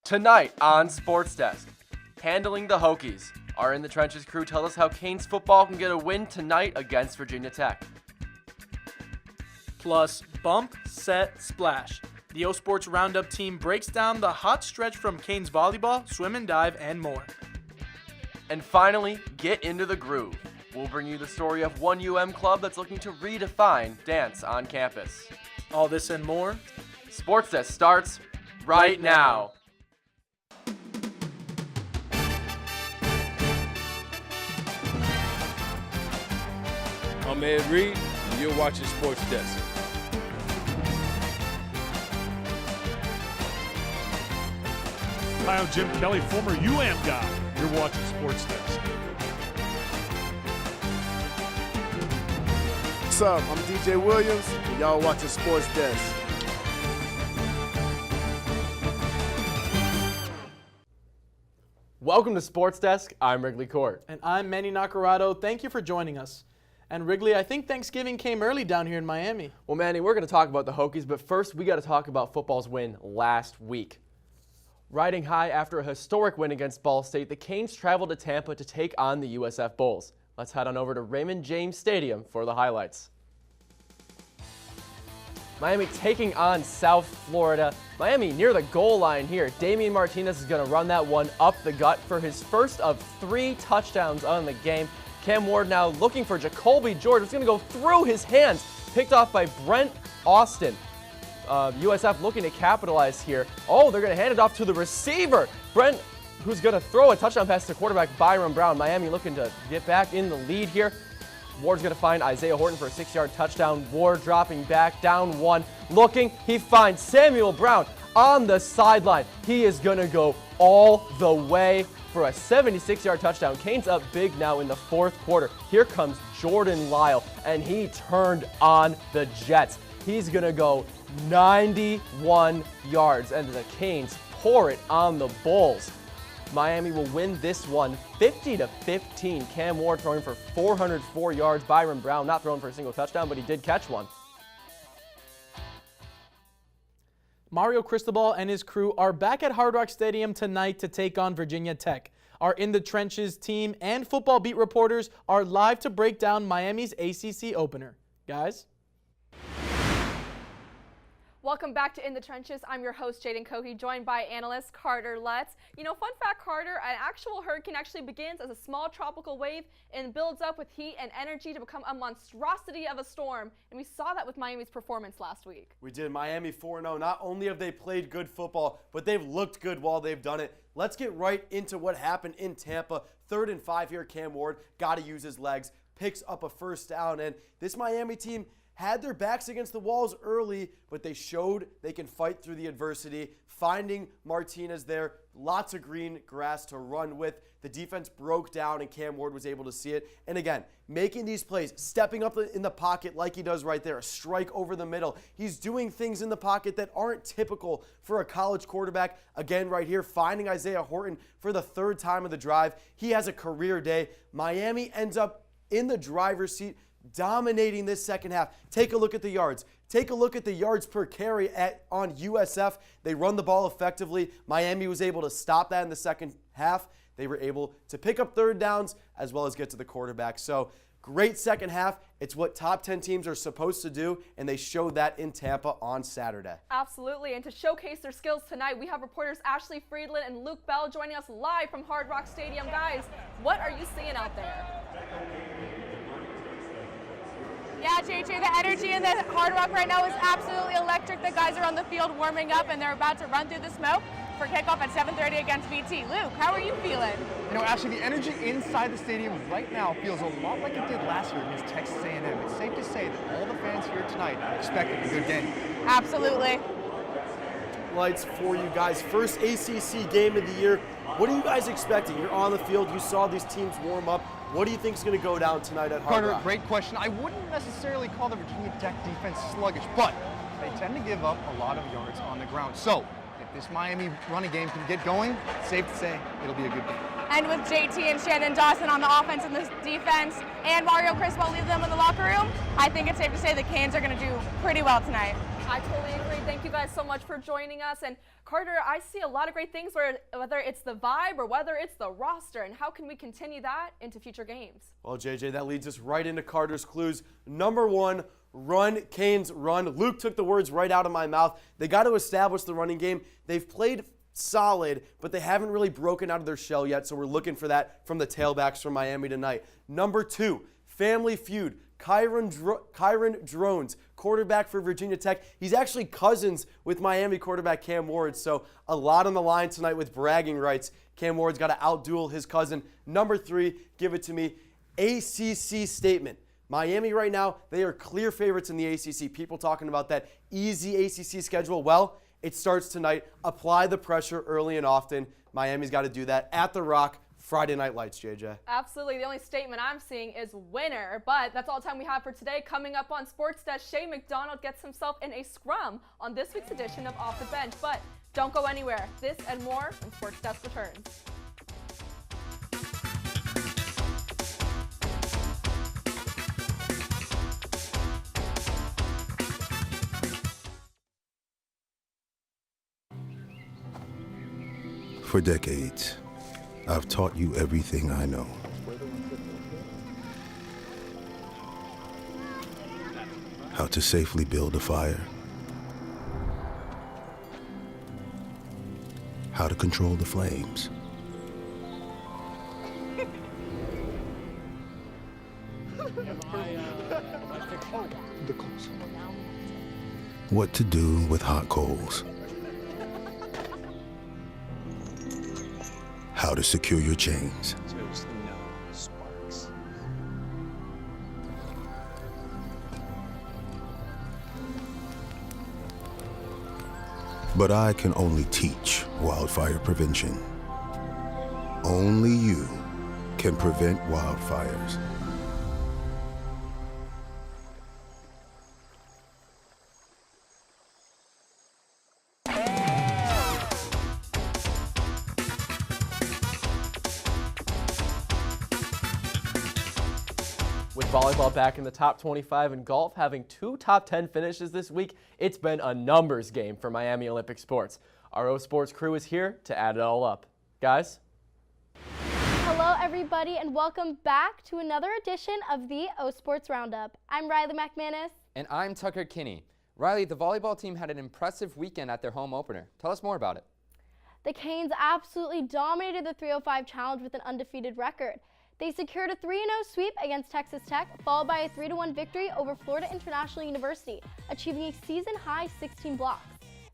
Tonight on SportsDesk, handling the Hokies. Our In the Trenches crew tells us how Canes football can get a win tonight against Virginia Tech. Plus, bump, set, splash. The O Sports Roundup team breaks down the hot stretch from Canes volleyball, swim and dive, and more. And finally, get into the groove. We'll bring you the story of one UM club that's looking to redefine dance on campus. All this and more. SportsDesk starts right now. I'm Ed Reed, and you're watching SportsDesk. Hi, I'm Jim Kelly, former UM guy. You're watching SportsDesk. What's up? I'm DJ Williams, and y'all watching SportsDesk. Welcome to SportsDesk. I'm Wrigley Court. And I'm Manny Nacarado. Thank you for joining us. And Wrigley, I think Thanksgiving came early down here in Miami. Well, Manny, we're going to talk about the Hokies, but first we got to talk about football's win last week. Riding high after a historic win against Ball State, the Canes traveled to Tampa to take on the USF Bulls. Let's head on over to Raymond James Stadium for the highlights. Miami taking on South Florida. Miami near the goal line here. Damian Martinez is going to run that one up the gut for his first of 3 touchdowns on the game. Cam Ward now looking for Jacoby George. It's going to go through his hands. Picked off by Brent Austin. USF looking to capitalize here. Oh, they're going to hand it off to the receiver. Brent, who's going to throw a touchdown pass to quarterback Byron Brown. Miami looking to get back in the lead here. Ward's going to find Isaiah Horton for a 6-yard touchdown. Ward dropping back, down 1. Looking, he finds Samuel Brown on the sideline. He is going to go all the way for a 76-yard touchdown. Canes up big now in the 4th quarter. Here comes Jordan Lyle, and he turned on the Jets. He's going to go 91 yards, and the Canes pour it on the Bulls. Miami will win this one 50-15. Cam Ward throwing for 404 yards. Byron Brown not throwing for a single touchdown, but he did catch one. Mario Cristobal and his crew are back at Hard Rock Stadium tonight to take on Virginia Tech. Our In the Trenches team and football beat reporters are live to break down Miami's ACC opener. Guys? Welcome back to In the Trenches. I'm your host, Jaden Cohey, joined by analyst Carter Letts. You know, fun fact, Carter, an actual hurricane actually begins as a small tropical wave and builds up with heat and energy to become a monstrosity of a storm. And we saw that with Miami's performance last week. We did. Miami 4-0. Not only have they played good football, but they've looked good while they've done it. Let's get right into what happened in Tampa. 3rd and 5 here. Cam Ward got to use his legs, picks up a first down, and this Miami team had their backs against the walls early, but they showed they can fight through the adversity, finding Martinez there, lots of green grass to run with. The defense broke down, and Cam Ward was able to see it. And again, making these plays, stepping up in the pocket like he does right there, a strike over the middle. He's doing things in the pocket that aren't typical for a college quarterback. Again, right here, finding Isaiah Horton for the 3rd time of the drive. He has a career day. Miami ends up in the driver's seat, dominating this second half. Take a look at the yards. Take a look at the yards per carry on USF. They run the ball effectively. Miami was able to stop that in the second half. They were able to pick up 3rd downs as well as get to the quarterback. So great second half. It's what top 10 teams are supposed to do, and they showed that in Tampa on Saturday. Absolutely, and to showcase their skills tonight, we have reporters Ashley Friedland and Luke Bell joining us live from Hard Rock Stadium. Guys, what are you seeing out there? Yeah, JJ, the energy in the Hard Rock right now is absolutely electric. The guys are on the field warming up, and they're about to run through the smoke for kickoff at 7:30 against VT. Luke, how are you feeling? You know, Ashley, the energy inside the stadium right now feels a lot like it did last year against Texas A&M. It's safe to say that all the fans here tonight are expecting a good game. Absolutely. Lights for you guys. First ACC game of the year. What are you guys expecting? You're on the field. You saw these teams warm up. What do you think is going to go down tonight at Hard Rock? Carter, great question. I wouldn't necessarily call the Virginia Tech defense sluggish, but they tend to give up a lot of yards on the ground. So if this Miami running game can get going, it's safe to say it'll be a good game. And with JT and Shannon Dawson on the offense and the defense, and Mario Cristobal leading them in the locker room, I think it's safe to say the Canes are going to do pretty well tonight. I totally agree. Thank you guys so much for joining us. And Carter, I see a lot of great things, whether it's the vibe or whether it's the roster. And how can we continue that into future games? Well, JJ, that leads us right into Carter's clues. Number 1, run, Canes, run. Luke took the words right out of my mouth. They got to establish the running game. They've played solid, but they haven't really broken out of their shell yet, so we're looking for that from the tailbacks from Miami tonight. Number 2, family feud. Kyron Drones, quarterback for Virginia Tech. He's actually cousins with Miami quarterback Cam Ward, so a lot on the line tonight with bragging rights. Cam Ward's got to outduel his cousin. Number 3, give it to me, ACC statement. Miami right now, they are clear favorites in the ACC. People talking about that easy ACC schedule. Well, it starts tonight. Apply the pressure early and often. Miami's got to do that at the Rock. Friday Night Lights, JJ. Absolutely. The only statement I'm seeing is winner. But that's all the time we have for today. Coming up on Sports Desk, Shea McDonald gets himself in a scrum on this week's edition of Off the Bench. But don't go anywhere. This and more when Sports Desk returns. For decades, I've taught you everything I know. How to safely build a fire. How to control the flames. What to do with hot coals. How to secure your chains. There's no sparks. But I can only teach wildfire prevention. Only you can prevent wildfires. With volleyball back in the top 25 and golf having 2 top 10 finishes this week, it's been a numbers game for Miami Olympic Sports. Our O Sports crew is here to add it all up. Guys? Hello everybody and welcome back to another edition of the O Sports Roundup. I'm Riley McManus. And I'm Tucker Kinney. Riley, the volleyball team had an impressive weekend at their home opener. Tell us more about it. The Canes absolutely dominated the 305 Challenge with an undefeated record. They secured a 3-0 sweep against Texas Tech, followed by a 3-1 victory over Florida International University, achieving a season-high 16 blocks.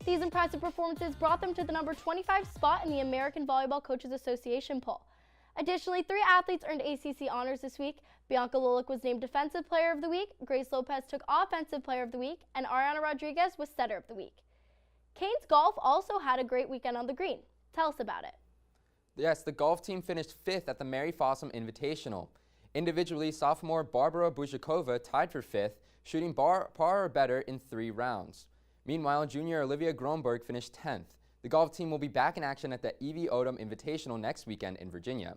These impressive performances brought them to the number 25 spot in the American Volleyball Coaches Association poll. Additionally, 3 athletes earned ACC honors this week. Bianca Lulick was named Defensive Player of the Week, Grace Lopez took Offensive Player of the Week, and Ariana Rodriguez was Setter of the Week. Canes Golf also had a great weekend on the green. Tell us about it. Yes, the golf team finished 5th at the Mary Fossum Invitational. Individually, sophomore Barbara Buzhakova tied for 5th, shooting par or better in 3 rounds. Meanwhile, junior Olivia Gronberg finished 10th. The golf team will be back in action at the Evie Odom Invitational next weekend in Virginia.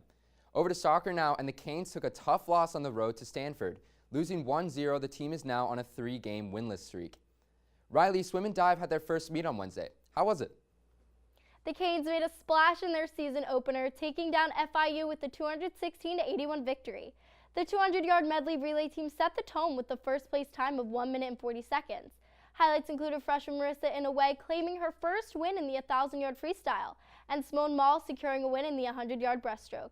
Over to soccer now, and the Canes took a tough loss on the road to Stanford. Losing 1-0, the team is now on a 3-game winless streak. Riley, swim and dive had their first meet on Wednesday. How was it? The Canes made a splash in their season opener, taking down FIU with the 216-81 victory. The 200-yard medley relay team set the tone with the first place time of 1 minute and 40 seconds. Highlights included freshman Marissa Inouye claiming her first win in the 1,000-yard freestyle, and Simone Mall securing a win in the 100-yard breaststroke.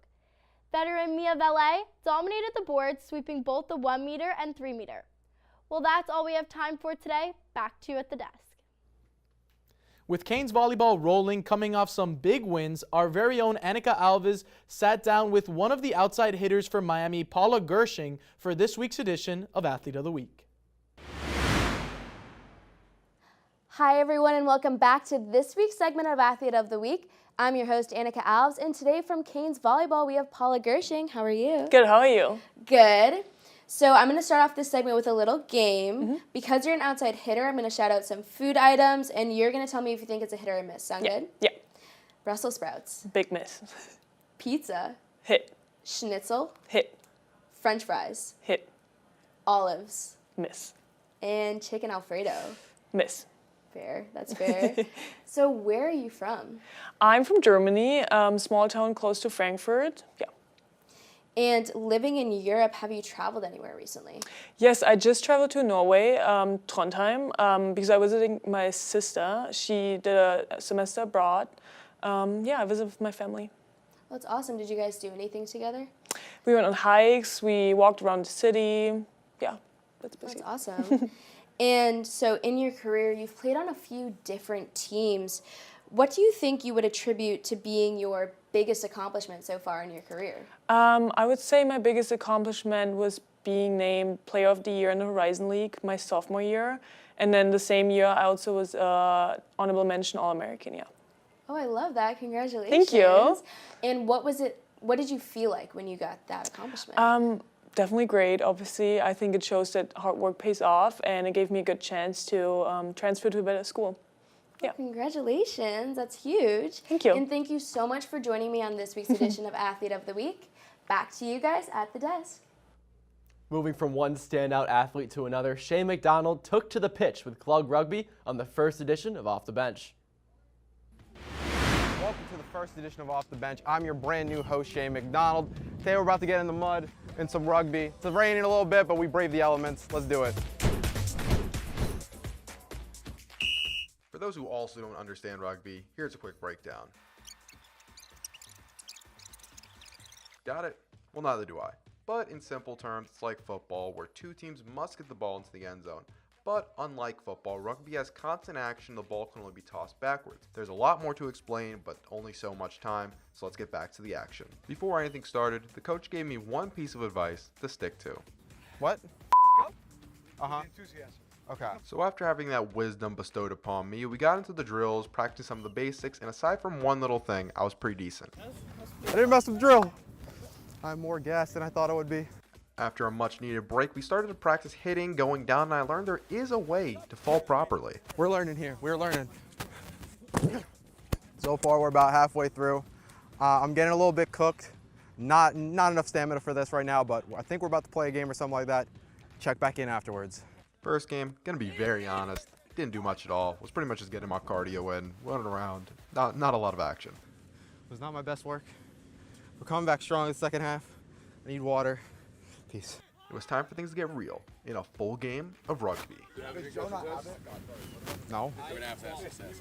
Veteran Mia Valet dominated the board, sweeping both the 1-meter and 3-meter. Well, that's all we have time for today. Back to you at the desk. With Canes volleyball rolling, coming off some big wins, our very own Annika Alves sat down with one of the outside hitters for Miami, Paula Gershing, for this week's edition of Athlete of the Week. Hi everyone and welcome back to this week's segment of Athlete of the Week. I'm your host Annika Alves, and today from Canes volleyball we have Paula Gershing. How are you? Good, how are you? Good. So I'm going to start off this segment with a little game. Because you're an outside hitter, I'm going to shout out some food items, and you're going to tell me if you think it's a hit or a miss. Sound good? Yeah. Brussels sprouts. Big miss. Pizza. Hit. Schnitzel. Hit. French fries. Hit. Olives. Miss. And chicken Alfredo. Miss. Fair, that's fair. So where are you from? I'm from Germany, small town close to Frankfurt. Yeah. And living in Europe, have you traveled anywhere recently? Yes, I just traveled to Norway, Trondheim, because I was visiting my sister. She did a semester abroad. Yeah, I visited with my family. Well, that's awesome. Did you guys do anything together? We went on hikes, we walked around the city. Yeah, that's basically. That's awesome. And so in your career, you've played on a few different teams. What do you think you would attribute to being your biggest accomplishment so far in your career? I would say my biggest accomplishment was being named Player of the Year in the Horizon League my sophomore year. And then the same year, I also was honorable mention All-American, yeah. Oh, I love that. Congratulations. Thank you. And what did you feel like when you got that accomplishment? Definitely great, obviously. I think it shows that hard work pays off, and it gave me a good chance to transfer to a better school. Yeah. Well, congratulations. That's huge. Thank you. And thank you so much for joining me on this week's edition of Athlete of the Week. Back to you guys at the desk. Moving from one standout athlete to another, Shane McDonald took to the pitch with Club Rugby on the first edition of Off the Bench. Welcome to the first edition of Off the Bench. I'm your brand new host, Shane McDonald. Today we're about to get in the mud and some rugby. It's raining a little bit, but we brave the elements. Let's do it. For those who also don't understand rugby, here's a quick breakdown. Got it? Well, neither do I. But in simple terms, it's like football, where two teams must get the ball into the end zone. But unlike football, rugby has constant action, the ball can only be tossed backwards. There's a lot more to explain, but only so much time, so let's get back to the action. Before anything started, the coach gave me one piece of advice to stick to. What? Uh-huh. Okay. So after having that wisdom bestowed upon me, we got into the drills, practiced some of the basics, and aside from one little thing, I was pretty decent. I didn't mess with the drill. I'm more gassed than I thought I would be. After a much needed break, we started to practice hitting, going down, and I learned there is a way to fall properly. We're learning here. We're learning. So far, we're about halfway through. I'm getting a little bit cooked. Not enough stamina for this right now, but I think we're about to play a game or something like that. Check back in afterwards. First game, gonna be very honest. Didn't do much at all. Was pretty much just getting my cardio in, running around. Not a lot of action. It was not my best work. We're coming back strong in the second half. I need water. Peace. It was time for things to get real in a full game of rugby. No.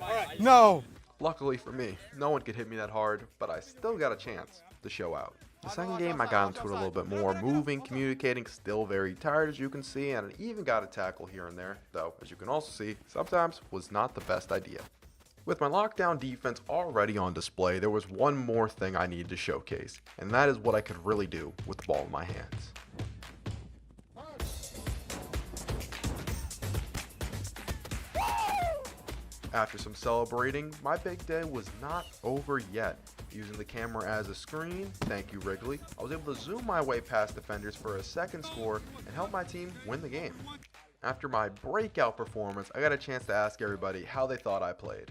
Right. No. Luckily for me, no one could hit me that hard, but I still got a chance to show out. The second game, I got into it a little bit more, moving, communicating, still very tired as you can see, and I even got a tackle here and there, though, as you can also see, sometimes was not the best idea. With my lockdown defense already on display, there was one more thing I needed to showcase, and that is what I could really do with the ball in my hands. After some celebrating, my big day was not over yet. Using the camera as a screen, thank you Wrigley, I was able to zoom my way past defenders for a second score and help my team win the game. After my breakout performance, I got a chance to ask everybody how they thought I played.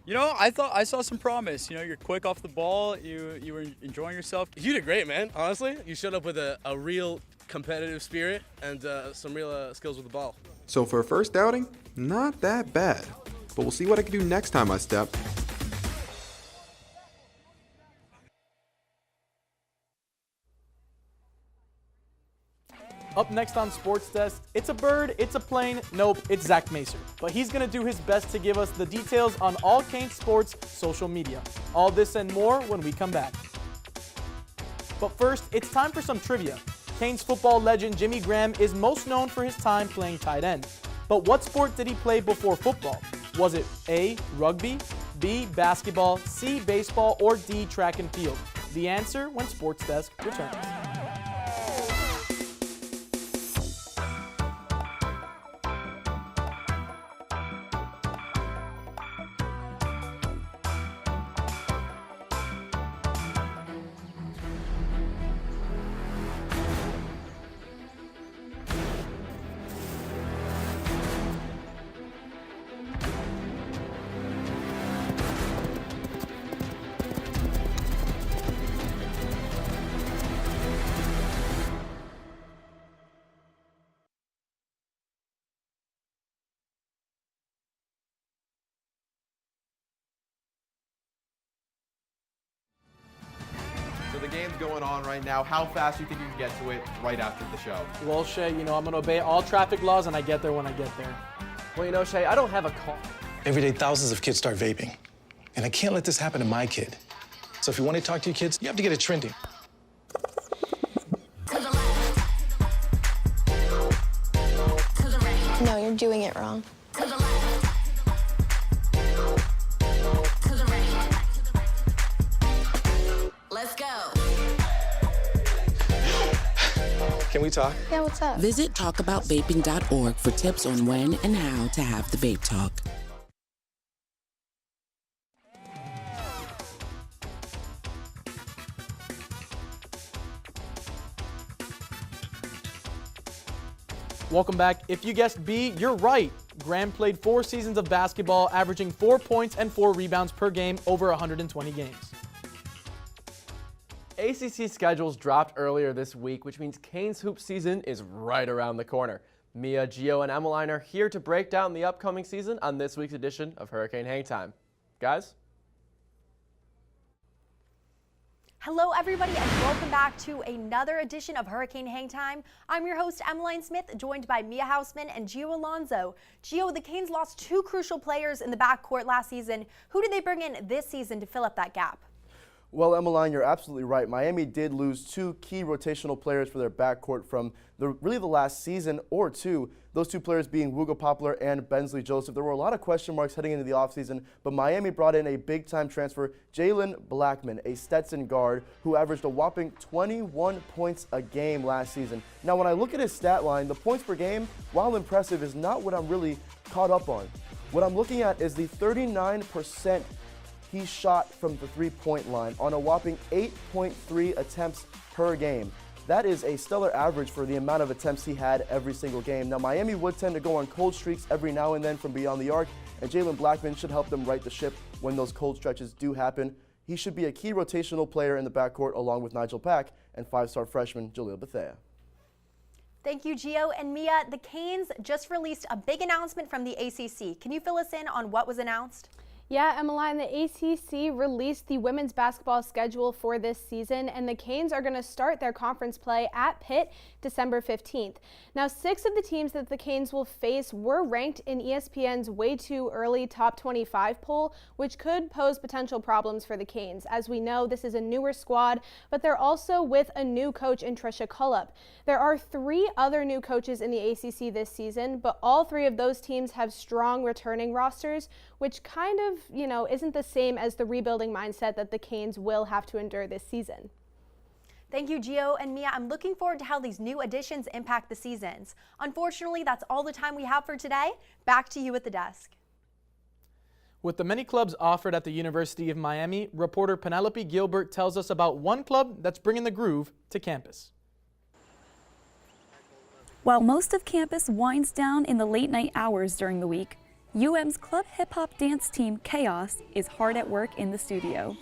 You know, I thought I saw some promise. You know, you're quick off the ball. You were enjoying yourself. You did great, man. Honestly, you showed up with a real competitive spirit and some real skills with the ball. So for a first outing, not that bad. But we'll see what I can do next time I step. Up next on Sports Desk, it's a bird, it's a plane, nope, it's Zach Macer. But he's going to do his best to give us the details on all Canes sports social media. All this and more when we come back. But first, it's time for some trivia. Canes football legend Jimmy Graham is most known for his time playing tight end. But what sport did he play before football? Was it A, rugby, B, basketball, C, baseball, or D, track and field? The answer when Sports Desk returns. games going on right now. How fast do you think you can get to it right after the show? Well, Shay, I'm going to obey all traffic laws, and I get there when I get there. Well, Shay, I don't have a car. Every day, thousands of kids start vaping. And I can't let this happen to my kid. So if you want to talk to your kids, you have to get it trending. No, you're doing it wrong. Let's go. Can we talk? Yeah, what's up? Visit talkaboutvaping.org for tips on when and how to have the vape talk. Welcome back. If you guessed B, you're right. Graham played 4 seasons of basketball, averaging 4 points and 4 rebounds per game over 120 games. ACC schedules dropped earlier this week, which means Canes hoop season is right around the corner. Mia, Gio, and Emmeline are here to break down the upcoming season on this week's edition of Hurricane Hang Time. Guys? Hello, everybody, and welcome back to another edition of Hurricane Hang Time. I'm your host, Emmeline Smith, joined by Mia Hausman and Gio Alonso. Gio, the Canes lost 2 crucial players in the backcourt last season. Who did they bring in this season to fill up that gap? Well, Emmeline, you're absolutely right. Miami did lose 2 key rotational players for their backcourt from really the last season or 2. Those 2 players being Wooga Poplar and Bensley Joseph. There were a lot of question marks heading into the offseason, but Miami brought in a big-time transfer, Jalen Blackman, a Stetson guard who averaged a whopping 21 points a game last season. Now, when I look at his stat line, the points per game, while impressive, is not what I'm really caught up on. What I'm looking at is the 39% he shot from the three-point line on a whopping 8.3 attempts per game. That is a stellar average for the amount of attempts he had every single game. Now, Miami would tend to go on cold streaks every now and then from beyond the arc, and Jalen Blackman should help them right the ship when those cold stretches do happen. He should be a key rotational player in the backcourt along with Nigel Pack and 5-star freshman Jaleel Bethea. Thank you, Gio and Mia. The Canes just released a big announcement from the ACC. Can you fill us in on what was announced? Yeah, Emmeline, the ACC released the women's basketball schedule for this season, and the Canes are going to start their conference play at Pitt December 15th. Now, 6 of the teams that the Canes will face were ranked in ESPN's way too early top 25 poll, which could pose potential problems for the Canes. As we know, this is a newer squad, but they're also with a new coach in Trisha Cullop. There are 3 other new coaches in the ACC this season, but all 3 of those teams have strong returning rosters, which kind of, isn't the same as the rebuilding mindset that the Canes will have to endure this season. Thank you, Gio and Mia. I'm looking forward to how these new additions impact the seasons. Unfortunately, that's all the time we have for today. Back to you at the desk. With the many clubs offered at the University of Miami, reporter Penelope Gilbert tells us about one club that's bringing the groove to campus. While most of campus winds down in the late night hours during the week, UM's club hip-hop dance team, Chaos, is hard at work in the studio.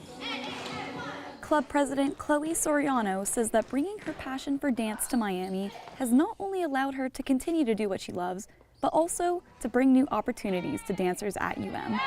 Club president Chloe Soriano says that bringing her passion for dance to Miami has not only allowed her to continue to do what she loves, but also to bring new opportunities to dancers at UM.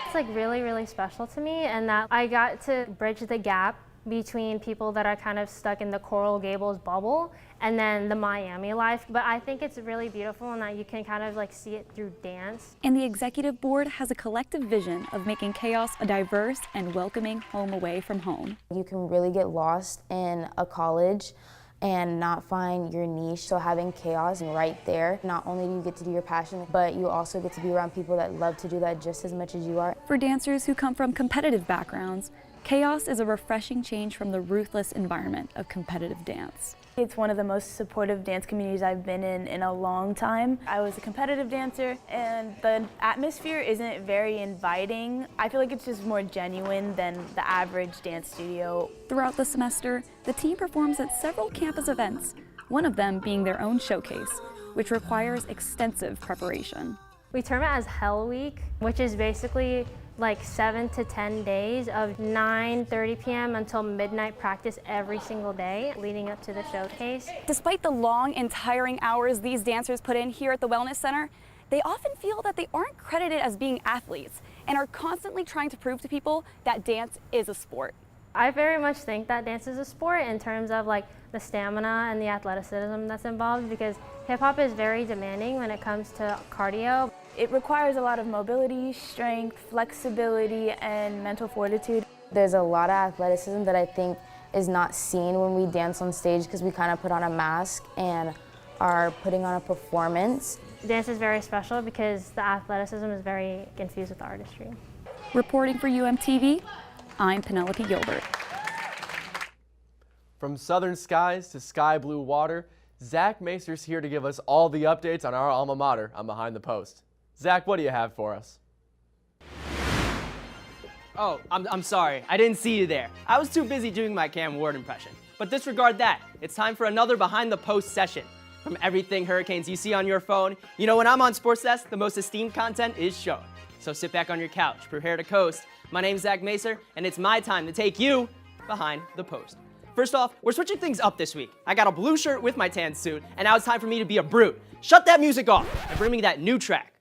It's like really, really special to me, and that I got to bridge the gap between people that are kind of stuck in the Coral Gables bubble and then the Miami life. But I think it's really beautiful and that you can kind of like see it through dance. And the executive board has a collective vision of making Chaos a diverse and welcoming home away from home. You can really get lost in a college and not find your niche. So having Chaos right there, not only do you get to do your passion, but you also get to be around people that love to do that just as much as you are. For dancers who come from competitive backgrounds, Chaos is a refreshing change from the ruthless environment of competitive dance. It's one of the most supportive dance communities I've been in a long time. I was a competitive dancer and the atmosphere isn't very inviting. I feel like it's just more genuine than the average dance studio. Throughout the semester, the team performs at several campus events, one of them being their own showcase, which requires extensive preparation. We term it as Hell Week, which is basically like 7 to 10 days of 9:30 p.m. until midnight practice every single day leading up to the showcase. Despite the long and tiring hours these dancers put in here at the Wellness Center, they often feel that they aren't credited as being athletes and are constantly trying to prove to people that dance is a sport. I very much think that dance is a sport in terms of like the stamina and the athleticism that's involved, because hip hop is very demanding when it comes to cardio. It requires a lot of mobility, strength, flexibility, and mental fortitude. There's a lot of athleticism that I think is not seen when we dance on stage because we kind of put on a mask and are putting on a performance. Dance is very special because the athleticism is very infused with artistry. Reporting for UMTV, I'm Penelope Gilbert. From southern skies to sky blue water, Zach Macer's here to give us all the updates on our alma mater on Behind the Post. Zach, what do you have for us? Oh, I'm sorry. I didn't see you there. I was too busy doing my Cam Ward impression. But disregard that. It's time for another Behind the Post session. From everything Hurricanes you see on your phone, you know when I'm on SportsDesk, the most esteemed content is shown. So sit back on your couch, prepare to coast. My name's Zach Macer, and it's my time to take you Behind the Post. First off, we're switching things up this week. I got a blue shirt with my tan suit, and now it's time for me to be a brute. Shut that music off and bring me that new track.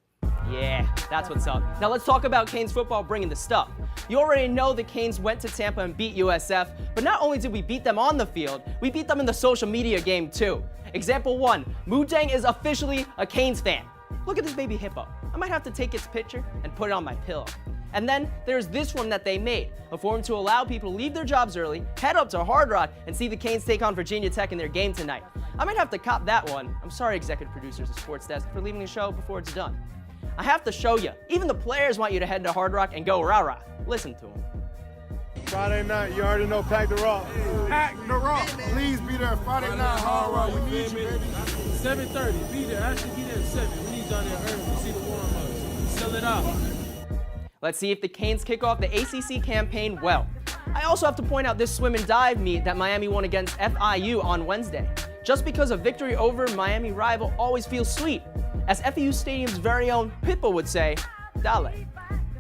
Yeah, that's what's up. Now let's talk about Canes football bringing the stuff. You already know the Canes went to Tampa and beat USF, but not only did we beat them on the field, we beat them in the social media game too. Example 1, Wu-Tang is officially a Canes fan. Look at this baby hippo. I might have to take its picture and put it on my pillow. And then there's this one that they made, a form to allow people to leave their jobs early, head up to Hard Rock, and see the Canes take on Virginia Tech in their game tonight. I might have to cop that one. I'm sorry, executive producers of SportsDesk, for leaving the show before it's done. I have to show you. Even the players want you to head to Hard Rock and go rah-rah. Listen to them. Friday night, you already know, pack the rock. Pack the rock. Please be there Friday night, Hard Rock. We need you, baby. 7:30. Be there. Actually, be there at 7. We need y'all there early to see the warm-ups. Sell it out. Let's see if the Canes kick off the ACC campaign well. I also have to point out this swim and dive meet that Miami won against FIU on Wednesday. Just because a victory over Miami rival always feels sweet. As FIU Stadium's very own Pitbull would say, dale.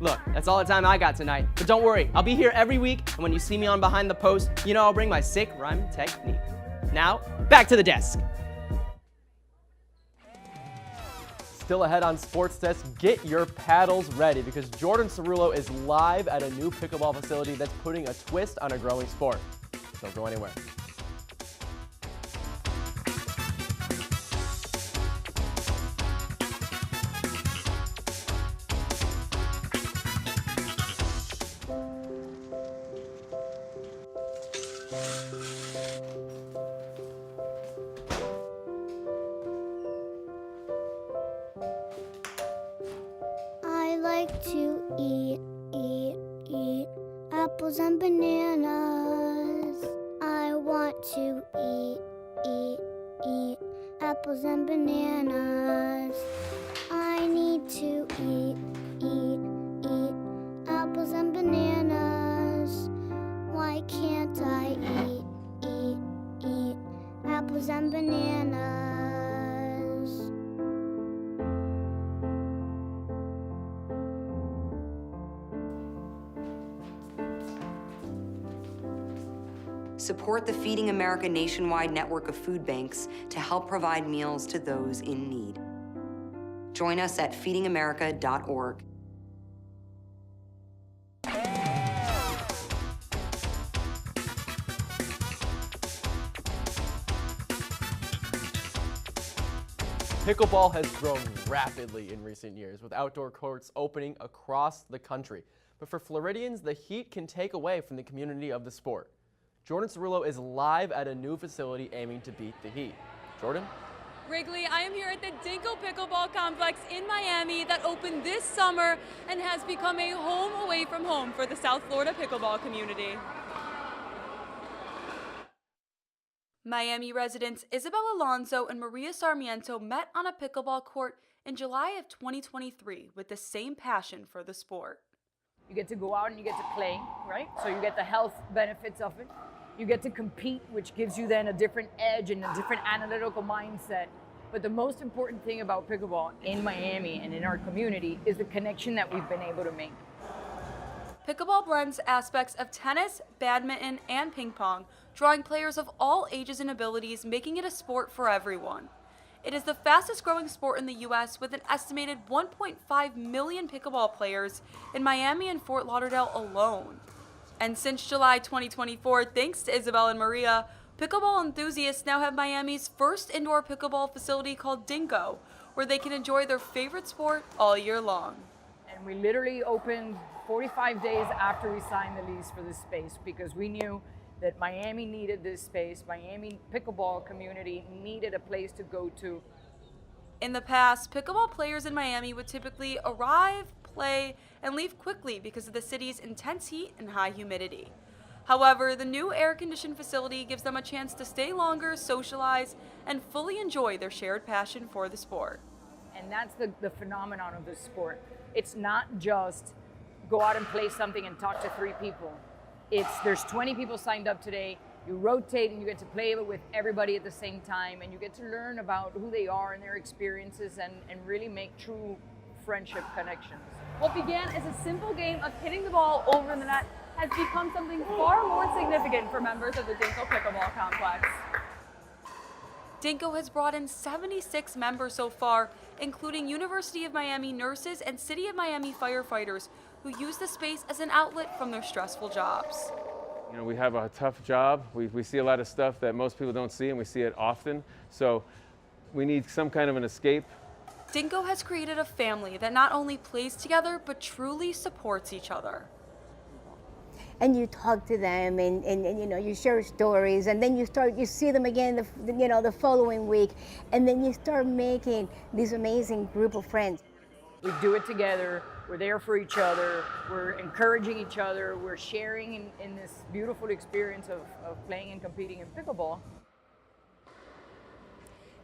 Look, that's all the time I got tonight, but don't worry, I'll be here every week, and when you see me on Behind the Post, you know I'll bring my sick rhyming technique. Now, back to the desk. Still ahead on SportsDesk, get your paddles ready because Jordan Cerullo is live at a new pickleball facility that's putting a twist on a growing sport. Don't go anywhere. I like to eat apples and bananas. I want to eat apples and bananas. I need to eat apples and bananas. Why can't I eat apples and bananas? Support the Feeding America nationwide network of food banks to help provide meals to those in need. Join us at feedingamerica.org. Pickleball has grown rapidly in recent years, with outdoor courts opening across the country. But for Floridians, the heat can take away from the community of the sport. Jordan Cerullo is live at a new facility aiming to beat the heat. Jordan? Wrigley, I am here at the Dinko Pickleball Complex in Miami that opened this summer and has become a home away from home for the South Florida pickleball community. Miami residents Isabel Alonso and Maria Sarmiento met on a pickleball court in July of 2023 with the same passion for the sport. You get to go out and you get to play, right? So you get the health benefits of it. You get to compete, which gives you then a different edge and a different analytical mindset. But the most important thing about pickleball in Miami and in our community is the connection that we've been able to make. Pickleball blends aspects of tennis, badminton, and ping pong, drawing players of all ages and abilities, making it a sport for everyone. It is the fastest growing sport in the U.S. with an estimated 1.5 million pickleball players in Miami and Fort Lauderdale alone. And since July 2024, thanks to Isabel and Maria, pickleball enthusiasts now have Miami's first indoor pickleball facility called Dinko, where they can enjoy their favorite sport all year long. And we literally opened 45 days after we signed the lease for this space because we knew that Miami needed this space. Miami pickleball community needed a place to go to. In the past, pickleball players in Miami would typically arrive, play, and leave quickly because of the city's intense heat and high humidity. However, the new air-conditioned facility gives them a chance to stay longer, socialize, and fully enjoy their shared passion for the sport. And that's the phenomenon of this sport. It's not just go out and play something and talk to 3 people. There's 20 people signed up today. You rotate and you get to play with everybody at the same time, and you get to learn about who they are and their experiences and really make true friendship connections. What began as a simple game of hitting the ball over the net has become something far more significant for members of the Dinko Pickleball Complex. Dinko has brought in 76 members so far, including University of Miami nurses and City of Miami firefighters who use the space as an outlet from their stressful jobs. You know, we have a tough job. We see a lot of stuff that most people don't see, and we see it often. So we need some kind of an escape. Dinko has created a family that not only plays together, but truly supports each other. And you talk to them and you know, you share stories, and then you see them again the following week, and then you start making this amazing group of friends. We do it together, we're there for each other, we're encouraging each other, we're sharing in this beautiful experience of playing and competing in pickleball.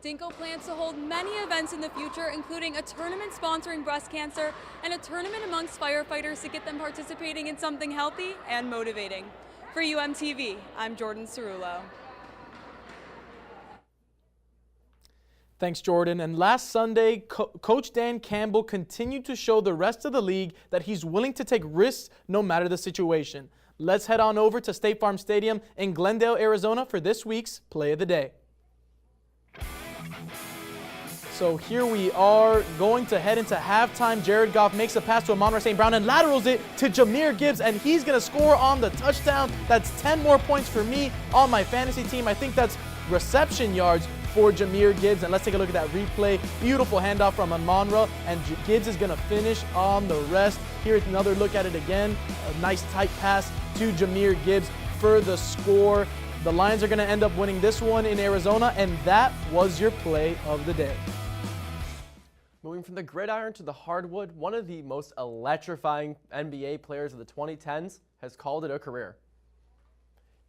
Dinko plans to hold many events in the future, including a tournament sponsoring breast cancer and a tournament amongst firefighters to get them participating in something healthy and motivating. For UMTV, I'm Jordan Cerullo. Thanks, Jordan. And last Sunday, Coach Dan Campbell continued to show the rest of the league that he's willing to take risks no matter the situation. Let's head on over to State Farm Stadium in Glendale, Arizona for this week's Play of the Day. So here we are going to head into halftime. Jared Goff makes a pass to Amon-Ra St. Brown and laterals it to Jahmyr Gibbs, and he's going to score on the touchdown. That's 10 more points for me on my fantasy team. I think that's reception yards for Jahmyr Gibbs. And let's take a look at that replay. Beautiful handoff from Amon-Ra, and Gibbs is going to finish on the rest. Here's another look at it again. A nice tight pass to Jahmyr Gibbs for the score. The Lions are going to end up winning this one in Arizona, and that was your play of the day. Moving from the gridiron to the hardwood, one of the most electrifying NBA players of the 2010s has called it a career.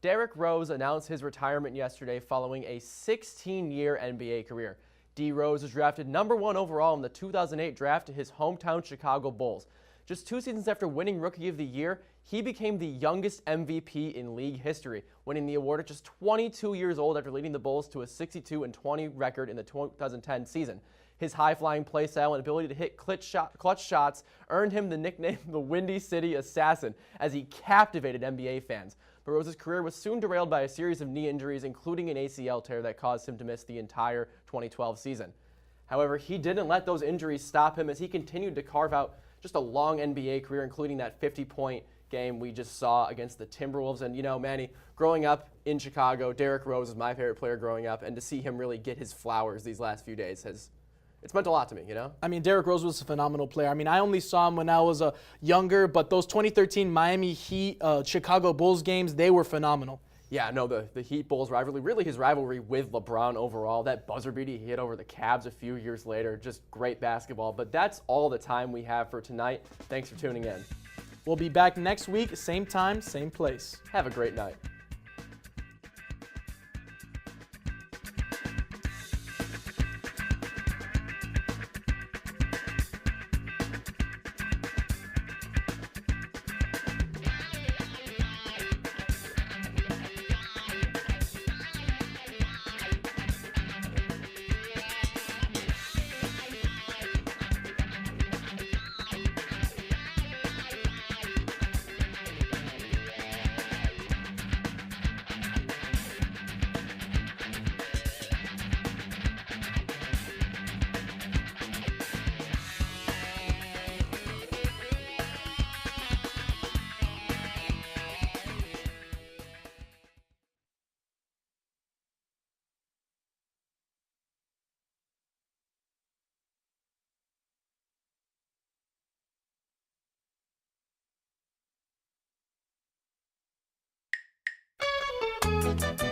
Derrick Rose announced his retirement yesterday following a 16-year NBA career. D. Rose was drafted #1 overall in the 2008 draft to his hometown Chicago Bulls. Just 2 seasons after winning Rookie of the Year, he became the youngest MVP in league history, winning the award at just 22 years old after leading the Bulls to a 62-20 record in the 2010 season. His high-flying play style and ability to hit clutch shots earned him the nickname the Windy City Assassin, as he captivated NBA fans. But Rose's career was soon derailed by a series of knee injuries, including an ACL tear that caused him to miss the entire 2012 season. However, he didn't let those injuries stop him as he continued to carve out just a long NBA career, including that 50-point game we just saw against the Timberwolves. And, you know, Manny, growing up in Chicago, Derrick Rose was my favorite player growing up, and to see him really get his flowers these last few days it's meant a lot to me, you know? I mean, Derrick Rose was a phenomenal player. I mean, I only saw him when I was younger, but those 2013 Miami Heat, Chicago Bulls games, they were phenomenal. Yeah, no, the Heat Bulls rivalry, really his rivalry with LeBron overall, that buzzer beater he hit over the Cavs a few years later, just great basketball. But that's all the time we have for tonight. Thanks for tuning in. We'll be back next week, same time, same place. Have a great night. Thank you.